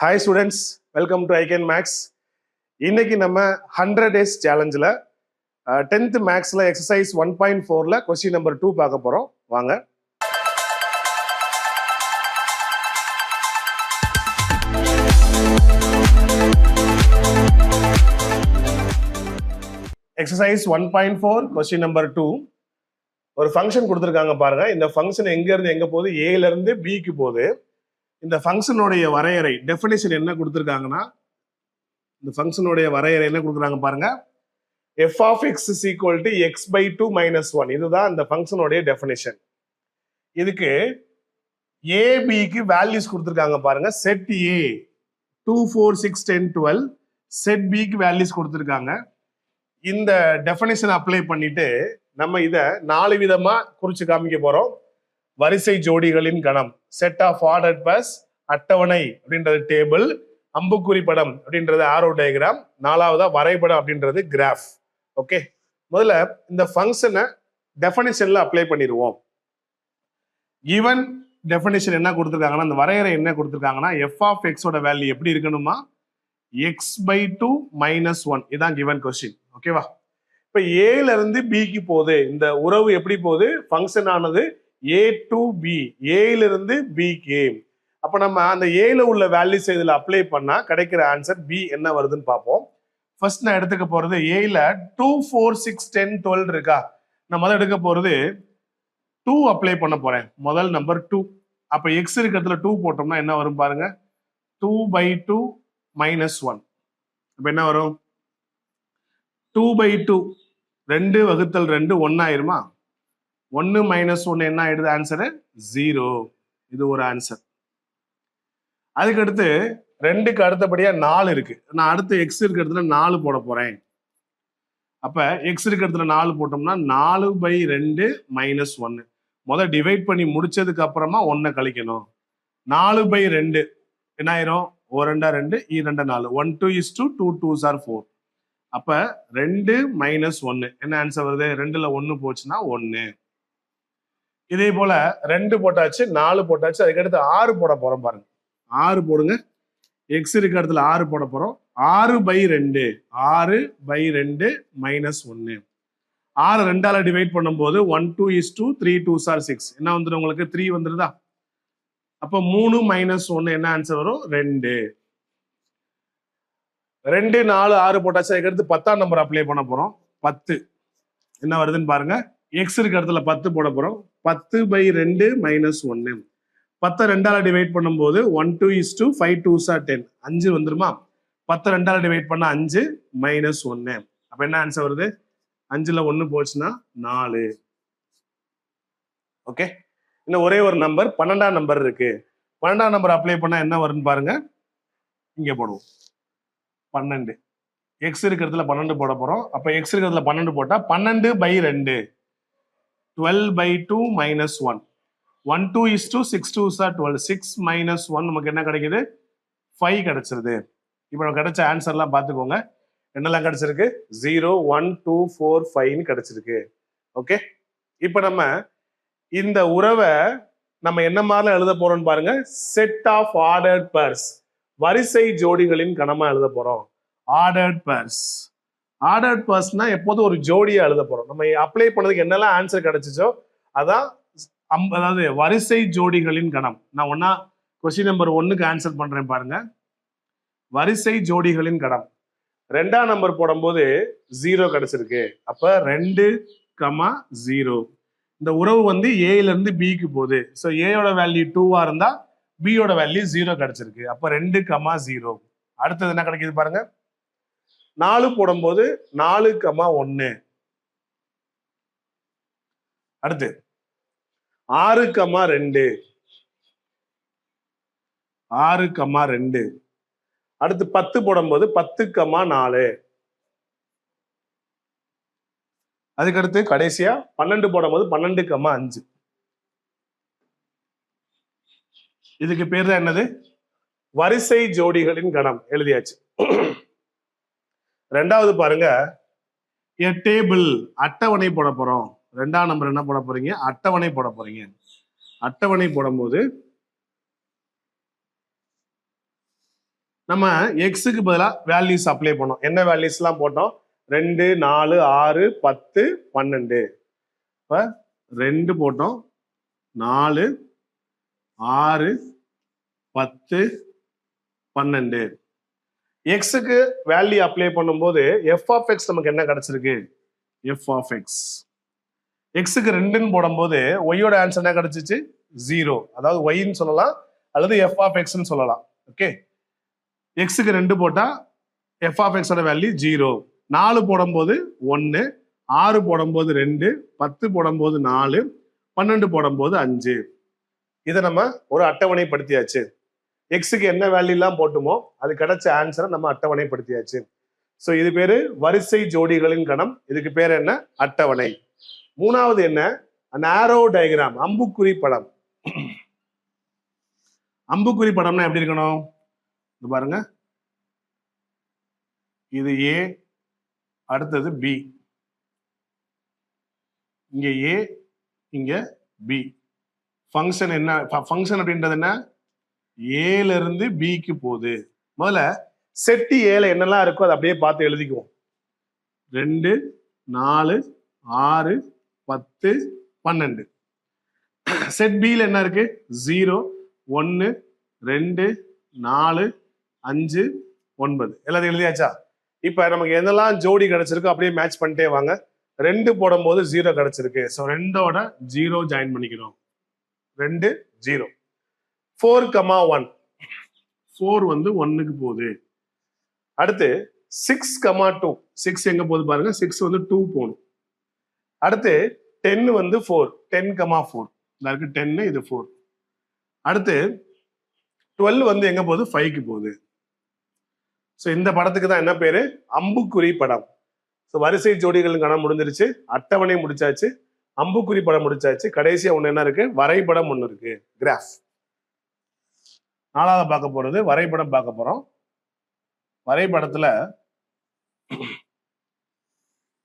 Hi students, welcome to ICAN Max. இன்னைக்கு நம்ம 100 days challengeல 10th Maxல exercise 1.4ல question number 2 பார்க்க போறோம். வாங்க. Exercise 1.4 question number 2. ஒரு ஃபங்க்ஷன் கொடுத்துருக்காங்க பாருங்க. இந்த ஃபங்க்ஷன் எங்க இருந்து எங்க போகுது? A ல இருந்து B க்கு போகுது. இந்த ஃபங்க்ஷனுடைய வரையறை டெஃபினிஷன் என்ன கொடுத்துருக்காங்கன்னா, இந்த ஃபங்க்ஷனுடைய வரையறை என்ன கொடுக்குறாங்க பாருங்க. f of x is equal to x by 2 minus 1. இதுதான் இந்த ஃபங்க்ஷனுடைய டெஃபினிஷன். இதுக்கு a b க்கு வேல்யூஸ் கொடுத்துருக்காங்க பாருங்க. செட் a 2 4 6 10 12, செட் b க்கு வேல்யூஸ் கொடுத்துருக்காங்க. இந்த டெஃபினிஷன் அப்ளை பண்ணிட்டு நம்ம இத 4 விதமா குறிச்சு காமிக்க போறோம். வரிசை ஜோடிகளின் கணம், செட் ஆஃப் ஆர்டர்ட் பஸ், அட்டவணை அப்படின்றது டேபிள், அம்புக்குறி படம் அப்படின்றது ஆரோ டயக்ராம், நாலாவதா வரைபடம் அப்படின்றது கிராஃப். ஓகே, முதல்ல இந்த ஃபங்க்ஷனை டெஃபினிஷன்ல அப்ளை பண்ணிடுவோம். கிவன் டெஃபினிஷன் என்ன கொடுத்துருக்காங்கன்னா, அந்த வரையறை என்ன கொடுத்துருக்காங்கன்னா, எஃப் ஆஃப் எக்ஸோட வேல்யூ எப்படி இருக்கணுமா, எக்ஸ் பை 2 மைனஸ் 1. இதான் கிவன் கொஸ்டின். ஓகேவா? இப்ப ஏல இருந்து பிக்கு போகுது. இந்த உறவு எப்படி போகுது? ஃபங்க்ஷன் ஆனது A to B, ஏல இருந்து பிக்கு. அப்ப நம்ம அந்த ஏல உள்ள வேல்யூஸ் இதுல அப்ளை பண்ணா கிடைக்கிற ஆன்சர் B என்ன வருதுன்னு பார்ப்போம். ஃபர்ஸ்ட் நான் எடுத்துக்க போறது ஏல 2 4 6 10 12 இருக்கா. நான் முதல்ல எடுக்க போறது 2 அப்ளை பண்ண போறேன். முதல் நம்பர் 2. அப்ப எக்ஸ் இருக்கிறதுல 2 போட்டோம்னா என்ன வரும் பாருங்க. 2 by 2 minus 1. அப்ப என்ன வரும்? 2 by 2 2 வகுத்தல் 2 1 ஆயிருமா? 1 மைனஸ் 1 என்ன ஆயிடுது? ஆன்சரு 0. இது ஒரு ஆன்சர். அதுக்கு அடுத்து 2க்கு அடுத்தபடியா 4 இருக்கு. நான் அடுத்து எக்ஸ் இருக்கிறதுல 4 போட போறேன். அப்ப எக்ஸ் இருக்கிறதுல 4 போட்டோம்னா 4 by 2 மைனஸ் 1. முதல் டிவைட் பண்ணி முடிச்சதுக்கு அப்புறமா 1 கழிக்கணும். 4 by 2 என்ன ஆயிரும்? 1 2 2 4. 1 2 is 2, 2 2s are 4. அப்ப 2 மைனஸ் 1 என்ன ஆன்சர் வருது? 2ல 1 போச்சுன்னா 1. இதே போல 2 போட்டாச்சு, 4 போட்டாச்சு. அதுக்கடுத்து 6 போட போறோம் பாருங்க. 6 போடுங்க. எக்ஸ் இருக்க இடத்துல 6 போட போறோம். 6 by 2, 6 by 2 மைனஸ் 1. 6 2ஆல டிவைட் பண்ணும்போது 1 2 is 2, 3 2s are 6. என்ன வந்துடும் உங்களுக்கு? 3 வந்துருதா? அப்ப 3 மைனஸ் 1 என்ன ஆன்சர் வரும்? 2. 2 4 6 போட்டாச்சு. அதுக்கடுத்து 10ஆம் நம்பர் அப்ளை பண்ண போறோம். 10 என்ன வருதுன்னு பாருங்க. எக்ஸ் இருக்க இடத்துல 10 போட போறோம். 10 by 2 மைனஸ் 1. 10 2ஆல டிவைட் பண்ணும்போது 1 2 is 2, 5 2s are 10. 5 வந்துருமா? 10 2ஆல டிவைட் பண்ணா 5 மைனஸ் 1. அப்ப என்ன ஆன்சர் வருது? 5ல 1 போச்சுன்னா 4. ஓகே, இன்னும் ஒரே ஒரு நம்பர் 12ஆம் நம்பர் இருக்கு. 12ஆம் நம்பர் அப்ளை பண்ணா என்ன வரும்னு பாருங்க. இங்க போடுவோம் 12. எக்ஸ் இருக்கிறதுல 12 போட போறோம். அப்ப எக்ஸ் இருக்கிறதுல 12 போட்டா 12 by 2, 12 by 2 minus 1. 1 2 is 2, 6 2s are 12. 6 minus 1 நமக்கு என்ன கிடைக்குது? 5 கிடைச்சிருது. இப்போ நமக்கு கிடைச்ச ஆன்சர்லாம் பார்த்துக்கோங்க. என்னெல்லாம் கிடைச்சிருக்கு? 0 1 2 4 5 கிடைச்சிருக்கு. ஓகே, இப்போ நம்ம இந்த உறவை நம்ம என்ன மாதிரிலாம் எழுத போறோம்னு பாருங்க. செட் ஆஃப் ஆர்டர்ட் பேர்ஸ், வரிசை ஜோடிகளின் கணமா எழுத போறோம். Ordered purse. ஆர்டர்ட் பர்ஸ்னா எப்போதும் ஒரு ஜோடியா எழுத போறோம். நம்ம அப்ளை பண்ணதுக்கு என்னெல்லாம் ஆன்சர் கிடைச்சிச்சோ அதான் அதாவது வரிசை ஜோடிகளின் கணம். நான் ஒன்னா கொஸ்டின் நம்பர் 1க்கு ஆன்சர் பண்றேன் பாருங்க. வரிசை ஜோடிகளின் கணம். 2ஆம் நம்பர் போடும்போது 0 கிடைச்சிருக்கு. அப்ப 2, 0. இந்த உறவு வந்து ஏல இருந்து பிக்கு போகுது. ஸோ ஏயோட வேல்யூ 2வா இருந்தா பியோட வேல்யூ 0 கிடைச்சிருக்கு. அப்ப 2, 0. அடுத்தது என்ன கிடைக்குது பாருங்க. 4 போடும்போது 4, 1. அடுத்து 6, 2. 6, 2. அடுத்து 10 போடும்போது 10, 4. அதுக்கடுத்து கடைசியா 12 போடும்போது 12, 5. இதுக்கு பேர் தான் என்னது? வரிசை ஜோடிகளின் கணம். எழுதியாச்சு. 2வது பாருங்க, a table, அட்டவணை போட போறோம். 2ஆம் நம்பர் என்ன போட போறீங்க? அட்டவணை போட போறீங்க. அட்டவணை போடும்போது நம்ம எக்ஸுக்கு பதிலாக வேல்யூஸ் அப்ளை பண்ணோம். என்ன வேல்யூஸ்லாம் போட்டோம்? 2, 4, 6, 10, 12. இப்போ 2 போட்டோம், 4, 6, 10, 12. எக்ஸுக்கு வேல்யூ அப்ளை பண்ணும்போது எஃப் ஆஃப் எக்ஸ் நமக்கு என்ன கிடைச்சிருக்கு? F of X. எக்ஸுக்கு 2ன்னு போடும்போது ஒய்யோட ஆன்சர் என்ன கிடைச்சிச்சு? 0. அதாவது ஒய்ன்னு சொல்லலாம் அல்லது எஃப் ஆஃப் எக்ஸ்ன்னு சொல்லலாம். ஓகே, எக்ஸுக்கு 2 போட்டா எஃப் ஆஃப் எக்ஸோட வேல்யூ 0. 4 போடும்போது 1, 6 போடும்போது 2, 10 போடும்போது 4, 12 போடும்போது 5. இதை நம்ம ஒரு அட்டவணைப்படுத்தியாச்சு. எக்ஸுக்கு என்ன வேல்யூ எல்லாம் போட்டுமோ அது கிடைச்ச ஆன்சரை நம்ம அட்டவணைப்படுத்தியாச்சு. ஸோ இது பேரு வரிசை ஜோடிகளின் கணம். இதுக்கு பேர் என்ன? அட்டவணை. மூணாவது என்ன? நேரோ டயக்ராம், அம்புக்குறி படம். அம்புக்குறி படம்னா எப்படி இருக்கணும்? இது பாருங்க, இது ஏ, அடுத்தது பி, இங்க ஏ, இங்க பி. ஃபங்க்ஷன் என்ன? ஃபங்க்ஷன் அப்படின்றது என்ன? ஏல இருந்து பிக்கு போகுது. முதல்ல செட்டு ஏல என்னெல்லாம் இருக்கோ அதை அப்படியே பார்த்து எழுதிக்குவோம். 2, 4, 6, 10, 12. செட் பில என்ன இருக்கு? 0, 1, 2, 4, 5, 9. எல்லாத்தையும் எழுதியாச்சா? இப்ப நமக்கு என்னெல்லாம் ஜோடி கிடைச்சிருக்கோ அப்படியே மேட்ச் பண்ணிட்டே வாங்க. 2 போடும்போது 0 கிடைச்சிருக்கு. ஸோ 2ஓட 0 ஜாயின் பண்ணிக்கிறோம். 2, 0. 4, 1. 4 வந்து 1க்கு போகுது. அடுத்து 6, 2. 6 எங்க போகுது பாருங்க. 6 வந்து 2 போகணும். அடுத்து 10 வந்து 4. 10, 4. இருக்கு 10, இது 4. அடுத்து 12 வந்து எங்க போகுது? 5க்கு போகுது. ஸோ இந்த படத்துக்கு தான் என்ன பேரு? அம்புக்குறி படம். ஸோ வரிசை ஜோடிகள் கணம் முடிஞ்சிருச்சு, அட்டவணை முடிச்சாச்சு, அம்புக்குறி படம் முடிச்சாச்சு. கடைசியா ஒண்ணு என்ன இருக்கு? வரைபடம் ஒண்ணு இருக்கு, கிராஃப். நாலாவது பார்க்க போறது வரைபடம் பார்க்க போறோம். வரைபடத்துல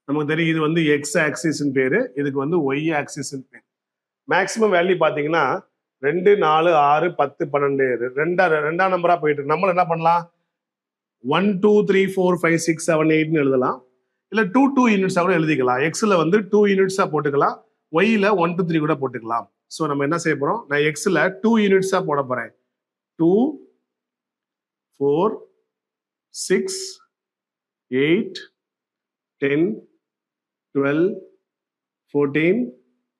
நமக்கு தெரியும், இது வந்து எக்ஸ் ஆக்சிஸ் பேரு, இதுக்கு வந்து ஒய் ஆக்சிஸ் பேரு. மேக்சிமம் வேல்யூ பாத்தீங்கன்னா 2, 4, 6, 10, 12 ரெண்டாம் நம்பரா போயிட்டு இருக்கு. நம்மள என்ன பண்ணலாம்? 1, 2, 3, 4, 5, 6, 7, 8 எழுதலாம். இல்ல 2, 2 யூனிட்ஸா கூட எழுதிக்கலாம். எக்ஸ்ல வந்து 2 யூனிட்ஸா போட்டுக்கலாம், ஒய்ல 1, 2, 3 கூட போட்டுக்கலாம். ஸோ நம்ம என்ன செய்ய போறோம்? நான் எக்ஸ்ல 2 யூனிட்ஸா போட போறேன். 2, 4, 6, 8, 10, 12, 14,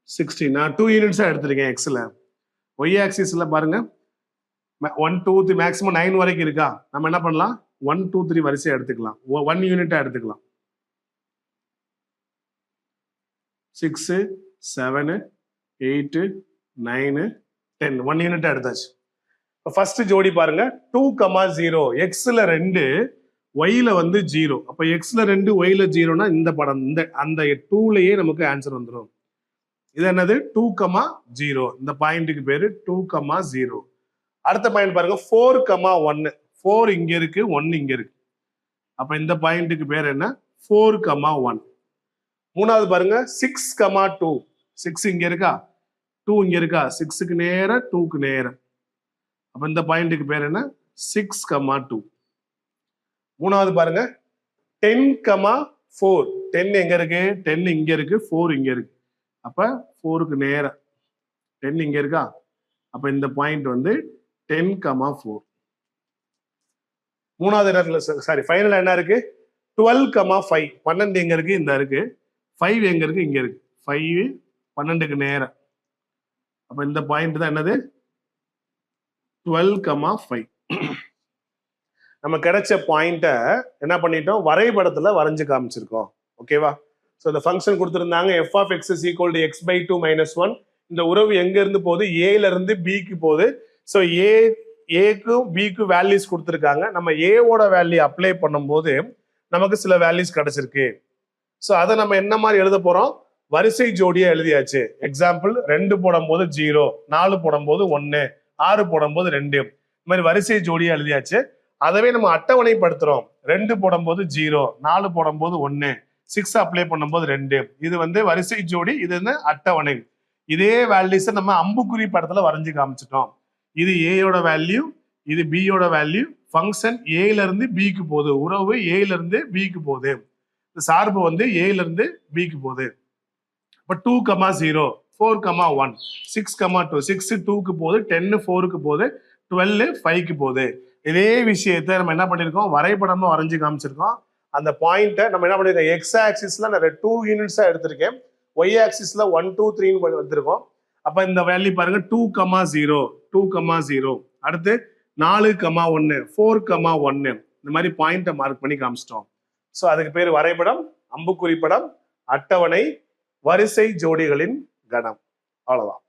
16. நான் 2 யூனிட்ஸா எடுத்திருக்கேன் எக்ஸ்ல. ஒய் ஆக்சிஸ்ல பாருங்க 1, 2, 3 மேக்ஸிமம் 9 வரைக்கும் இருக்கா? நம்ம என்ன பண்ணலாம்? 1, 2, 3 வரிசையா எடுத்துக்கலாம், 1 யூனிட்டா எடுத்துக்கலாம். 6, 7, 8, 9, 10 1 யூனிட்டா எடுத்தாச்சு. ஃபர்ஸ்ட் ஜோடி பாருங்க, 2, 0. எக்ஸ்ல 2, ஒய்ல வந்து 0. அப்ப எக்ஸ்ல 2, ஒய்ல 0னா இந்த படம், அந்த 2லயே நமக்கு ஆன்சர் வந்துடும். இது என்னது? 2, 0. இந்த பாயிண்ட்டுக்கு பேரு 2, 0. அடுத்த பாயிண்ட் பாருங்க, 4, 1. 4 இங்க இருக்கு, 1 இங்க இருக்கு. அப்ப இந்த பாயிண்ட்டுக்கு பேர் என்ன? 4, 1. மூணாவது பாருங்க, 6, 2. 6 இங்க இருக்கா, 2 இங்க இருக்கா. 6க்கு நேர, 2க்கு நேர. அப்ப இந்த பாயிண்ட்டுக்கு பேர் என்ன? 6, 2. மூணாவது பாருங்க, 10, 4. 10 எங்க இருக்கு? 10 இங்க இருக்கு, 4 இங்க இருக்கு. அப்ப 4க்கு நேர 10 இங்க இருக்கா. அப்ப இந்த பாயிண்ட் வந்து 10, 4. மூணாவது இடத்துல சாரி ஃபைனல் என்ன இருக்கு? 12, 5. 12 எங்க இருக்கு? இந்த இருக்கு. 5 எங்க இருக்கு? இங்க இருக்கு. 5 12க்கு நேர. அப்ப இந்த பாயிண்ட் தான் என்னது? 12, 5. நம்ம கிடைச்ச பாயிண்ட என்ன பண்ணிட்டோம்? வரைபடத்துல வரைஞ்சு காமிச்சிருக்கோம். ஓகேவா? ஸோ இந்த ஃபங்க்ஷன் கொடுத்துருந்தாங்க, f of x is equal to x by 2 minus 1. இந்த உறவு எங்க இருந்து போகுது? ஏல இருந்து பிக்கு போகுது. ஸோ ஏக்கும் பிக்கும் வேல்யூஸ் கொடுத்துருக்காங்க. நம்ம ஏவோட வேல்யூ அப்ளை பண்ணும்போது நமக்கு சில வேல்யூஸ் கிடைச்சிருக்கு. ஸோ அதை நம்ம என்ன மாதிரி எழுத போறோம்? வரிசை ஜோடியா எழுதியாச்சு. எக்ஸாம்பிள் 2 போடும்போது 0, 4 போடும்போது 1, 6 போடும்போது 2. இந்த மாதிரி வரிசை ஜோடியா எழுதியாச்சு. அதவே நம்ம அட்டவணைப்படுத்துறோம். 2 போடும்போது 0, 4 போடும்போது 1, 6 அப்ளை பண்ணும்போது 2. இது வந்து வரிசை ஜோடி, இது வந்து அட்டவணை. இதே வேல்யூஸை நம்ம அம்புக்குறி படத்துல வரைஞ்சு காமிச்சிட்டோம். இது ஏயோட வேல்யூ, இது பியோட வேல்யூ, ஃபங்க்ஷன் ஏல இருந்து பிக்கு போகுது, உறவு ஏல இருந்து பிக்கு போகுது, சார்பு வந்து ஏல இருந்து பிக்கு போகுது. இப்போ 2,0 4,1 6,2 6 2க்கு போகுது, 10 4க்கு போகுது, 12 5க்கு போகுது. இதே விஷயத்தை நம்ம என்ன பண்ணிருக்கோம், வரைபடமா வரைஞ்சு காமிச்சிருக்கோம். அந்த பாயிண்ட்டை நம்ம என்ன பண்ணிருக்கோம், எக்ஸ் ஆக்சிஸ்ல நான் 2 யூனிட்ஸா எடுத்திருக்கேன், ஒய் ஆக்சிஸ்ல 1 2 3 எடுத்திருக்கோம். அப்ப இந்த வேல்யூ பாருங்க 2,0 2,0. அடுத்து 4,1 4,1 இந்த மாதிரி பாயிண்ட்டை மார்க் பண்ணி காமிச்சிட்டோம். ஸோ அதுக்கு பேர் வரைபடம், அம்புக்குறி படம், அட்டவணை, வரிசை ஜோடிகளின் கணம். அவ்வளவுதான்.